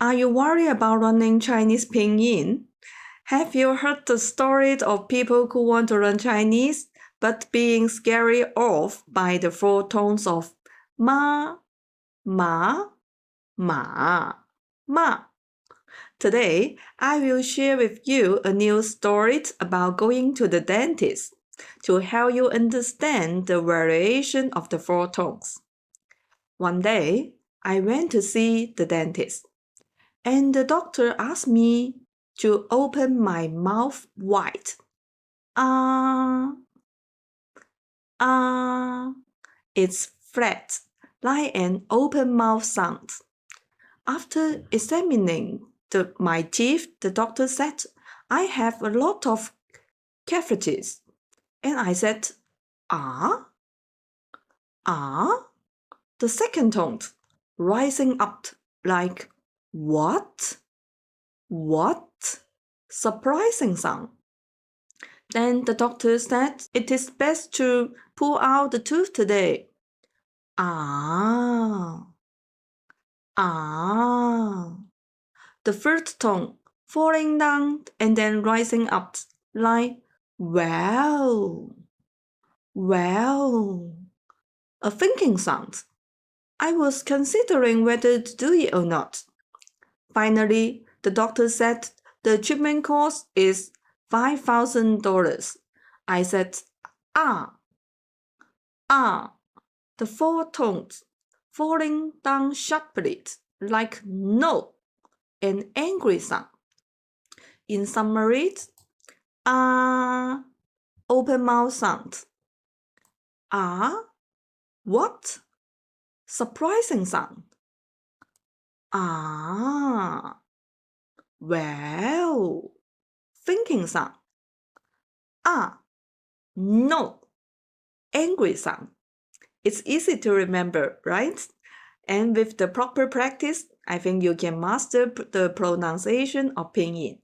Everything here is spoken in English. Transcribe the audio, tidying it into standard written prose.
Are you worried about learning Chinese pinyin? Have you heard the stories of people who want to learn Chinese but being scared off by the four tones of ma, ma, ma, ma? Today, I will share with you a new story about going to the dentist to help you understand the variation of the four tones. One day, I went to see the dentist, and the doctor asked me to open my mouth wide. It's flat, like an open mouth sound. After examining my teeth, the doctor said, I have a lot of cavities. And I said, ah. The second tone, rising up like, what? Surprising sound. Then the doctor said, it is best to pull out the tooth today. The third tone, falling down and then rising up, like, well. A thinking sound. I was considering whether to do it or not. Finally, the doctor said the treatment cost is $5,000. I said, the four tones, falling down sharply, like no, an angry sound. In summary, open mouth sound. What? Surprising sound. Well, thinking sound. No, angry sound. It's easy to remember, right? And with the proper practice, I think you can master the pronunciation of Pinyin.